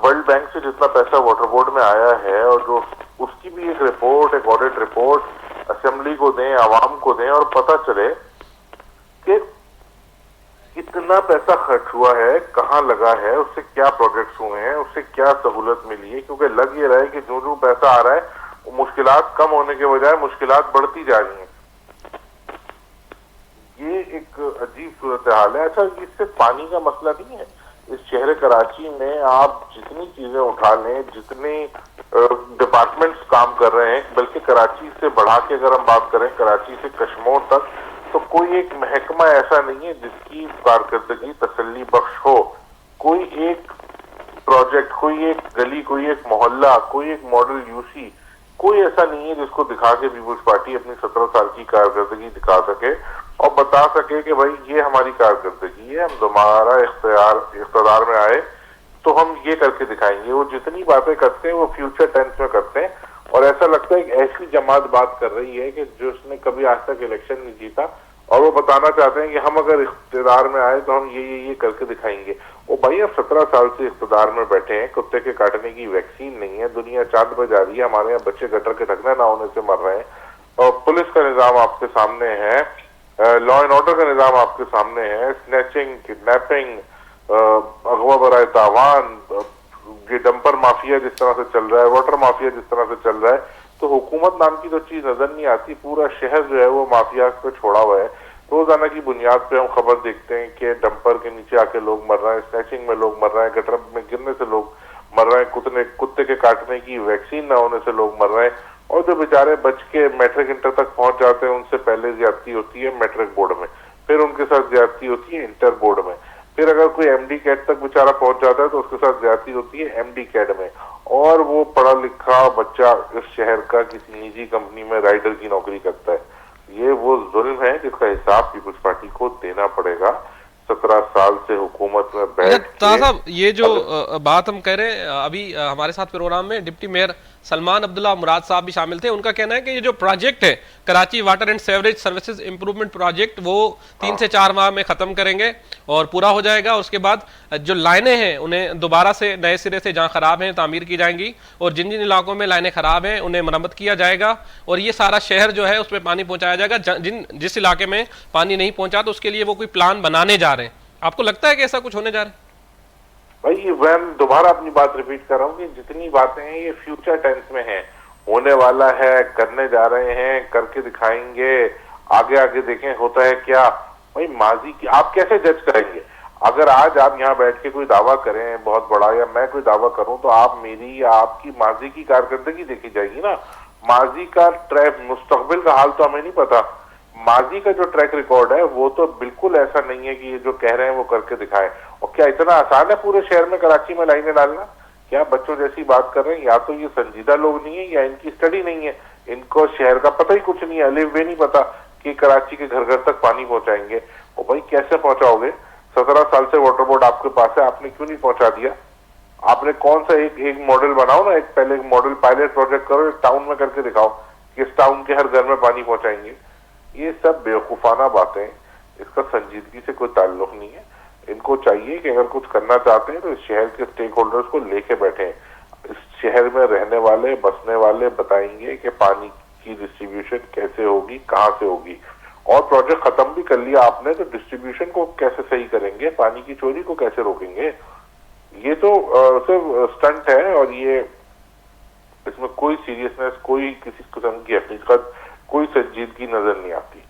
वर्ल्ड बैंक से जितना पैसा वाटर बोर्ड में आया है और जो उसकी भी एक रिपोर्ट, एक ऑडिट रिपोर्ट असेंबली को दें, आवाम को दें और पता चले कि कितना पैसा खर्च हुआ है, कहाँ लगा है, उससे क्या प्रोजेक्ट्स हुए हैं, उससे क्या सहूलत मिली है। क्योंकि लग ये रहा है कि जो जो पैसा आ रहा है वो मुश्किलात कम होने के बजाय मुश्किलात बढ़ती जा रही हैं। ये एक अजीब सूरत हाल है। अच्छा, ये सिर्फ पानी का मसला नहीं है। इस शहर कराची में आप जितनी चीजें उठा लें, जितने डिपार्टमेंट्स काम कर रहे हैं, बल्कि कराची से बढ़ा के अगर हम बात करें, कराची से कश्मीर तक, तो कोई एक महकमा ऐसा नहीं है जिसकी कारकर्दगी तसल्ली बख्श हो। कोई एक प्रोजेक्ट, कोई एक गली, कोई एक मोहल्ला, कोई एक मॉडल यूसी, कोई ऐसा नहीं है जिसको दिखा के पीपुल्स पार्टी अपनी 17 साल की कारकर्दगी दिखा सके और बता सके कि भाई ये हमारी कारकर्दगी है, हम दोबारा इख्तियार में आए तो हम ये करके दिखाएंगे। वो जितनी बातें करते हैं वो फ्यूचर टेंस में करते हैं और ऐसा लगता है कि ऐसी जमात बात कर रही है कि जिसने कभी आज तक इलेक्शन नहीं जीता और वो बताना चाहते हैं कि हम अगर इख्तियार में आए तो हम ये करके दिखाएंगे। वो भाई अब 17 साल से इख्तियार में बैठे हैं, कुत्ते के काटने की वैक्सीन नहीं है, दुनिया चांद पर जा रही है, हमारे यहाँ बच्चे गटर के ढकने ना होने से मर रहे हैं और पुलिस का निजाम आपके सामने है, लॉ एंड ऑर्डर का निजाम आपके सामने है, स्नैचिंग, किडनैपिंग, अगवा बराए तावान, ये डंपर माफिया जिस तरह से चल रहा है, वाटर माफिया जिस तरह से चल रहा है, तो हुकूमत नाम की तो चीज नजर नहीं आती। पूरा शहर जो है वो माफिया पे छोड़ा हुआ है। रोजाना की बुनियाद पे हम खबर देखते हैं कि डंपर के नीचे आके लोग मर रहे हैं, स्नैचिंग में लोग मर रहे हैं, गटर में गिरने से लोग मर रहे हैं, कुत्ते के काटने की वैक्सीन ना होने से लोग मर रहे हैं और जो बेचारे बच के मैट्रिक इंटर तक पहुंच जाते हैं उनसे पहले ज्यादती होती है मैट्रिक बोर्ड में, फिर उनके साथ ज्यादती होती है इंटर बोर्ड में, फिर अगर कोई एमडी कैट तक बेचारा पहुंच जाता है तो उसके साथ ज्यादती होती है एमडी कैट में। और वो पढ़ा लिखा बच्चा इस शहर का किसी निजी कंपनी में राइडर की नौकरी करता है। ये वो जुल्म है जिसका हिसाब पीपुल्स पार्टी को देना पड़ेगा। 17 साल से हुकूमत में बैठ के साहब, ये जो बात हम कह रहे हैं, अभी हमारे साथ प्रोग्राम में डिप्टी मेयर सलमान अब्दुल्ला मुराद साहब भी शामिल थे। उनका कहना है कि ये जो प्रोजेक्ट है Karachi water and sewerage services improvement project, वो 3 से 4 माह में खत्म करेंगे और पूरा हो जाएगा। उसके बाद जो लाइनें हैं उन्हें दोबारा से नए सिरे से, जहां खराब हैं, तामीर की जाएंगी और जिन जिन इलाकों में लाइनें खराब हैं उन्हें मरम्मत किया जाएगा और ये सारा शहर जो है उसमें पानी पहुंचाया जाएगा। जिस इलाके में पानी नहीं पहुंचा तो उसके लिए वो कोई प्लान बनाने जा रहे हैं। आपको लगता है कि ऐसा कुछ होने जा रहा है? भाई मैं दोबारा अपनी बात रिपीट कर रहा हूँ कि जितनी बातें हैं ये फ्यूचर टेंस में है, होने वाला है, करने जा रहे हैं, करके दिखाएंगे, आगे आगे देखें होता है क्या। भाई माजी की आप कैसे जज करेंगे? अगर आज आप यहाँ बैठ के कोई दावा करें बहुत बड़ा, या मैं कोई दावा करूं, तो आप मेरी या आपकी माजी की कारकर्दगी देखी जाएगी ना। माजी का ट्रैक, मुस्तकबिल का हाल तो हमें नहीं पता। माजी का जो ट्रैक रिकॉर्ड है वो तो बिल्कुल ऐसा नहीं है कि ये जो कह रहे हैं वो करके दिखाएं। और क्या इतना आसान है पूरे शहर में कराची में लाइनें डालना? क्या बच्चों जैसी बात कर रहे हैं? या तो ये संजीदा लोग नहीं है या इनकी स्टडी नहीं है, इनको शहर का पता ही कुछ नहीं है, अलिफ बे नहीं पता कि कराची के घर घर तक पानी पहुंचाएंगे। और भाई कैसे पहुंचाओगे 17 साल से वाटर बोर्ड आपके पास है, आपने क्यों नहीं पहुंचा दिया? आपने कौन सा एक मॉडल बनाओ ना, पहले एक मॉडल पायलट प्रोजेक्ट करो, एक टाउन में करके दिखाओ कि इस टाउन के हर घर में पानी पहुंचाएंगे। ये सब बेवकूफाना बातें, इसका संजीदगी से कोई ताल्लुक नहीं है। इनको चाहिए कि अगर कुछ करना चाहते हैं तो इस शहर के स्टेक होल्डर्स को लेके बैठे। इस शहर में रहने वाले, बसने वाले बताएंगे कि पानी की डिस्ट्रीब्यूशन कैसे होगी, कहाँ से होगी। और प्रोजेक्ट खत्म भी कर लिया आपने तो डिस्ट्रीब्यूशन को कैसे सही करेंगे, पानी की चोरी को कैसे रोकेंगे? ये तो सिर्फ स्टंट है, और ये इसमें कोई सीरियसनेस, कोई किसी किस्म की हकीकत, कोई संजीदगी नजर नहीं आती।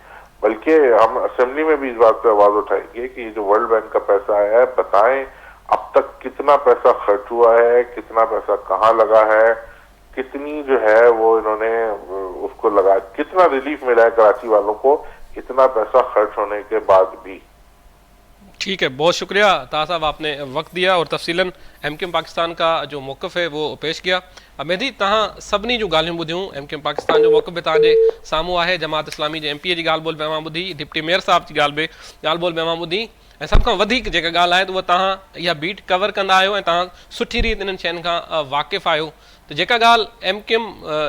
बल्कि हम असेंबली में भी इस बात पे आवाज उठाएंगे कि ये जो वर्ल्ड बैंक का पैसा आया है, बताएं अब तक कितना पैसा खर्च हुआ है, कितना पैसा कहाँ लगा है, कितनी जो है वो इन्होंने उसको लगा, कितना रिलीफ मिला है कराची वालों को इतना पैसा खर्च होने के बाद भी। ठीक है, बहुत शुक्रिया ताहा साहब, आपने वक्त दिया और तफसीलन MKM पाकिस्तान का जो मौक़िफ़ है वो पेश किया। मेहदी, तव्हां सभिनी जूं ॻाल्हियूं ॿुधियूं, MKM पाकिस्तान जो मौक़िफ़ बि तव्हांजे साम्हूं आहे, जमात इस्लामी जे MPA जी ॻाल्हि ॿोल बि अवां ॿुधी, डिप्टी मेयर साहब जी ॻाल्हि ॿोल बि अवां ॿुधी, ऐं सभ खां वधीक जेका ॻाल्हि आहे त उहा तव्हां इहा बीट कवर कंदा आहियो ऐं तव्हां सुठी रीति इन्हनि शयुनि खां वाक़िफ़ आहियो। त जेका ॻाल्हि MKM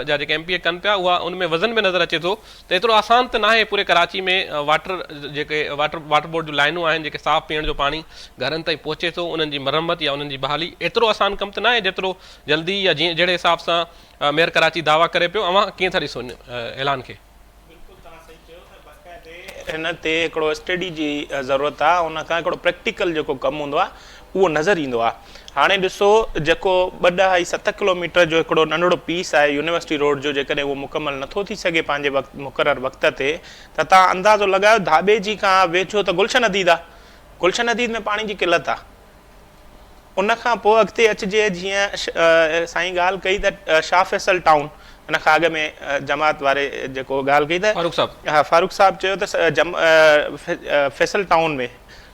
जा जेके MPA कनि पिया उहा उनमें वज़न में नज़र अचे थो त एतिरो आसान त नाहे पूरे कराची में वाटर बोर्ड जूं लाइनूं आहिनि जेके साफ़ पीअण जो पाणी घरनि ताईं पहुचे थो, उन्हनि जी मरम्मत या उन्हनि जी बहाली एतिरो आसान कमु त नाहे जेतिरो जल्दी या जीअं जहिड़े हिसाब सां मेयर कराची दावा करे पियो। अवां कीअं था ॾिसो ऐलान खे? हिन ते हिकिड़ो स्टडी जी ज़रूरत आहे, उन खां हिकिड़ो प्रैक्टिकल जेको कमु हूंदो आहे उहो नज़र ईंदो आहे। हाणे ॾिसो, जेको 2.5-7 किलोमीटर जो हिकिड़ो नंढड़ो पीस आहे यूनिवर्सिटी रोड जो, जेकॾहिं उहो मुकमल नथो थी सघे पंहिंजे मुक़ररु वक़्त ते, त तव्हां अंदाज़ो लॻायो धाबे जी खां वेझो त गुलशन नदीद आहे, गुलशन नदीद में पाणी जी किलत आहे। उन खां पोइ अॻिते अचिजे, जीअं साईं ॻाल्हि कई त शाह फैसल टाउन, हिन खां अॻु में जमात वारे जेको ॻाल्हि कई त फारूक साहब चयो त फैसल टाउन में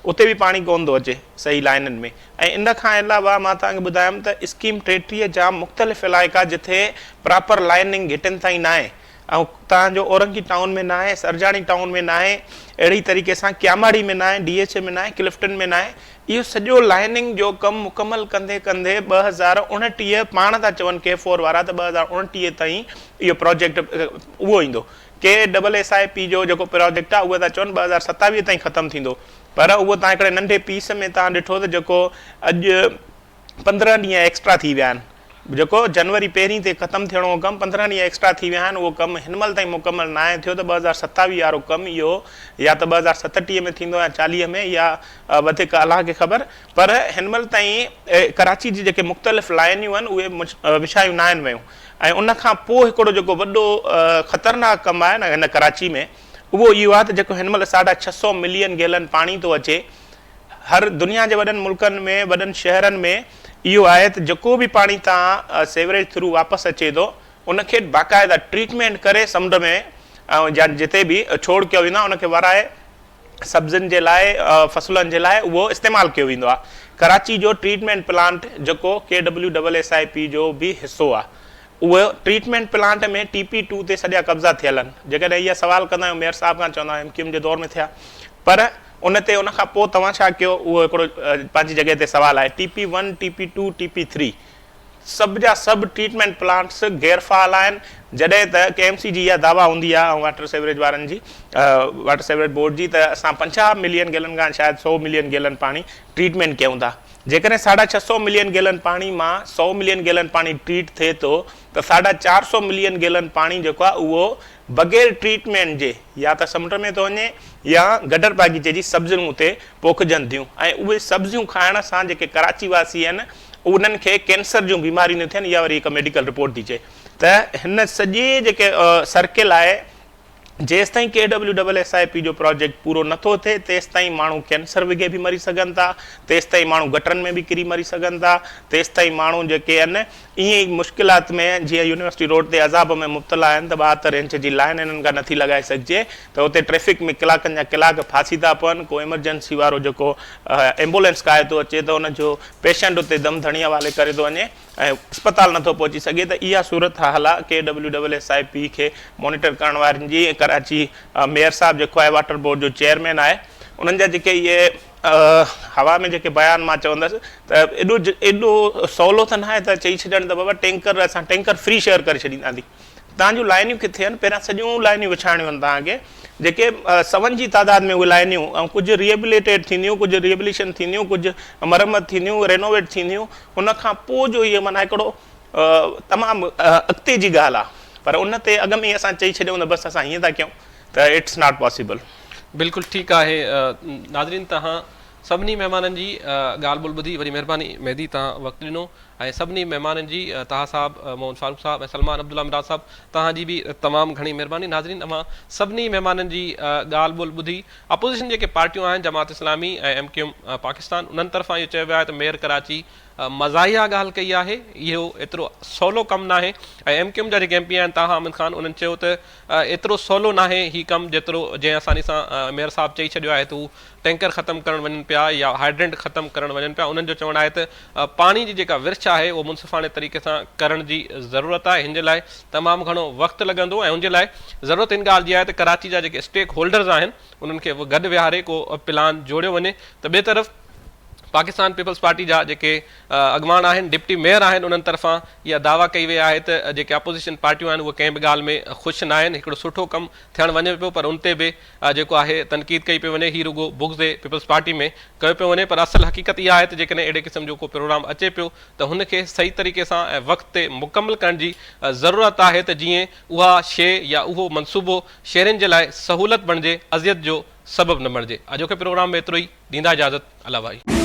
उते बि पाणी कोन थो अचे सही लाइननि में। ऐं इन खां अलावा मां तव्हांखे ॿुधायमि त स्कीम 33 जाम मुख़्तलिफ़ इलाइक़ा जिथे प्रॉपर लाइनिंग गिटनि ताईं न आहे, ऐं तव्हांजो औरंगी टाउन में न आहे, सरजाणी टाउन में न आहे, अहिड़ी तरीक़े सां क्यामाड़ी में न आहे, DHA में न आहे, क्लिफ्टन में न आहे। इहो सॼो लाइनिंग जो कमु मुकमल कंदे कंदे 2029 पाण था चवनि K4 वारा त 2029 ताईं इहो प्रोजेक्ट उहो ईंदो। KSSIP जो जेको प्रोजेक्ट आहे उहे था चवनि 2027 ताईं ख़तमु थींदो, पर उहो तव्हां हिकिड़े नंढे पीस में तव्हां ॾिठो त जेको अॼु 15 ॾींहं एक्स्ट्रा थी विया आहिनि, जेको जनवरी 1 ते ख़तमु थियणो हो कमु 15 ॾींहं एक्स्ट्रा थी विया आहिनि, उहो कमु हिन महिल ताईं मुकमल न आहे थियो। त 2027 वारो कमु इहो या त 2037 में थींदो या 40 में या वधीक अलाह खे ख़बर, पर हिन महिल ताईं कराची जी जेके मुख़्तलिफ़ लाइनियूं आहिनि उहे विछायूं न आहिनि वियूं। ऐं उन खां पोइ हिकिड़ो जेको वॾो ख़तरनाक कमु आहे न हिन कराची में, उहो इहो आहे त जेको हिन महिल 650 मिलियन गैलन पाणी थो अचे हर दुनिया जे वॾनि मुल्कनि में, वॾनि शहरनि में, इहो आहे त जेको बि पाणी तव्हां सेवरेज थ्रू वापसि अचे थो उनखे बाक़ाइदा ट्रीटमेंट करे समुंड में या जिते बि छोड़ कयो वेंदो आहे उनखे वराए सब्ज़ियुनि जे लाइ, फ़सुलनि जे लाइ उहो इस्तेमालु कयो वेंदो आहे। कराची जो ट्रीटमेंट प्लांट जेको KSSIP जो बि हिसो आहे, उहो ट्रीटमेंट प्लांट में TP2 ते सॼा कब्ज़ा थियल आहिनि। जेकॾहिं इहा सवाल कंदा आहियूं मेयर साहब खां, चवंदा आहियूं MKM जे दौर में थिया, पर उन ते उन खां पोइ तव्हां छा कयो, उहो हिकिड़ो पंहिंजी जॻह ते सवाल आहे। TP1, TP2, TP3 सभ जा सभु ट्रीटमेंट प्लांट्स गैरफ़ाल आहिनि। जॾहिं त KMC जी इहा दावा हूंदी आहे ऐं वाटर सेवरेज वारनि जी, वाटर सेवरेज बोर्ड जी, त असां 50 मिलियन गैलन खां शायदि 100 मिलियन गैलन पाणी ट्रीटमेंट कयूं था। जेकॾहिं 650 मिलियन गैलन पाणी मां 100 मिलियन गैलन पाणी ट्रीट थिए थो त 450 मिलियन गैलन पाणी जेको आहे उहो बग़ैर ट्रीटमेंट जे या त समुंड में थो वञे या गडर बागीचे जी सब्जियूं उते पोखजनि थियूं। ऐं उहे सब्जियूं खाइण सां जेके कराची वासी आहिनि उन्हनि खे कैंसर जूं बीमारियूं न थियनि, इहा वरी हिकु मेडिकल रिपोर्ट थी चए। त हिन सॼे जेके सर्किल आहे, जेसि ताईं KSSIP जो प्रोजेक्ट पूरो नथो थिए तेसि ताईं माण्हू कैंसर विघे बि मरी सघनि था, तेसि ताईं माण्हू गटरनि में बि किरी मरी सघनि था, तेसि ताईं माण्हू जेके आहिनि ईअं ई मुश्किलात में, जीअं यूनिवर्सिटी रोड ते अज़ाब में मुब्तला आहिनि त 72 इंच जी लाइन इन्हनि खां नथी लॻाए सघिजे, त उते ट्रैफ़िक में कलाकनि जा कलाक फासी था पवनि। को इमरजेंसी वारो जेको एम्बुलेंस काए थो अचे त उनजो पेशेंट उते दम धणीअ वाले करे थो वञे ऐं अस्पताल नथो पहुची सघे। त इहा सूरत हाल आहे KSSIP खे मॉनिटर करण वारनि जी। कराची मेयर साहब जेको आहे वाटर बोर्ड जो चेयरमैन आहे, उन्हनि जा जेके इहे हवा में जेके बयान मां चवंदुसि त एॾो सवलो त न आहे त चई छॾनि त बाबा टैंकर असां टैंकर फ्री शेयर करे छॾींदासीं। तव्हांजूं लाइनियूं किथे आहिनि? पहिरियां सॼियूं लाइनियूं विछाइणियूं आहिनि तव्हांखे, जेके सवनि जी तादाद में उहे लाइनियूं ऐं कुझु रिहेबिलिटेट थींदियूं, कुझु रिहेबिलिशन थींदियूं, कुझु मरम्मत थींदियूं, रेनोवेट थींदियूं, उन खां पोइ जो इहे माना हिकिड़ो तमामु अॻिते जी ॻाल्हि आहे। पर उन ते अॻ में ई असां चई छॾियूं त बसि असां हीअं था कयूं त इट्स नॉट पॉसिबल। बिल्कुलु ठीकु आहे। नाज़रीन, तव्हां सभिनी महिमाननि जी ॻाल्हि ॿोल ॿुधी, वरी महिरबानी मेहदी तव्हां वक़्तु ॾिनो, ऐं सभिनी महिमाननि जी तव्हां साहिबु मोहन फारूक साहब ऐं सलमान अब्दुल्ला मिराज साहब तव्हांजी बि तमामु घणी महिरबानी। नाज़रीन, अवां सभिनी महिमाननि जी ॻाल्हि ॿोल ॿुधी। अपोज़िशन जेके पार्टियूं आहिनि, जमात इस्लामी ऐं MQM पाकिस्तान, उन्हनि तरफ़ां इहो चयो वियो आहे त मेयर कराची मज़ाहिया ॻाल्हि कई आहे, इहो एतिरो सवलो कमु न आहे। ऐं MQM जा जेके MP आहिनि ताहा अहमद ख़ान, उन्हनि चयो त एतिरो सवलो न आहे हीउ कमु जेतिरो जंहिं आसानी सां मेयर साहब चई छॾियो आहे त हू टैंकर ख़तमु करणु वञनि पिया या हाइड्रेंट ख़तमु करणु वञनि पिया। उन्हनि जो चवणु आहे त पाणी जी जेका विर्छ आहे उहो मुनसिफ़ाणे तरीक़े सां करण जी ज़रूरत आहे। हिन जे लाइ तमामु घणो वक़्तु लॻंदो ऐं उनजे लाइ ज़रूरत इन ॻाल्हि जी आहे त कराची जा जेके स्टेक होल्डर्स आहिनि उन्हनि खे गॾु विहारे को प्लान जोड़ियो वञे। त ॿिए तरफ़ पाकिस्तान पीपल्स पार्टी जा जेके अॻवान आहिनि, डिप्टी मेयर आहिनि, उन्हनि तरफ़ां इहा दावा कई वई आहे त जेके अपोज़िशन पार्टियूं आहिनि उहे कंहिं बि ॻाल्हि में ख़ुशि न आहिनि। हिकिड़ो सुठो कमु थियणु वञे पियो, पर उन ते बि जेको आहे तनक़ीद कई पई वञे, हीउ रुगो बुग़्ज़ पीपल्स पार्टी में कयो पियो वञे। पर असल हक़ीक़त इहा आहे त जेकॾहिं अहिड़े क़िस्म जो को प्रोग्राम अचे पियो त हुनखे सही तरीक़े सां ऐं वक़्त ते मुकमल करण जी ज़रूरत आहे, त जीअं उहा शइ या उहो मनसूबो शहरनि जे लाइ सहूलियत बणिजे, अज़ियत जो सबबु न बणिजे। अॼोके प्रोग्राम में एतिरो ई, ॾींदा इजाज़त, अला भाई।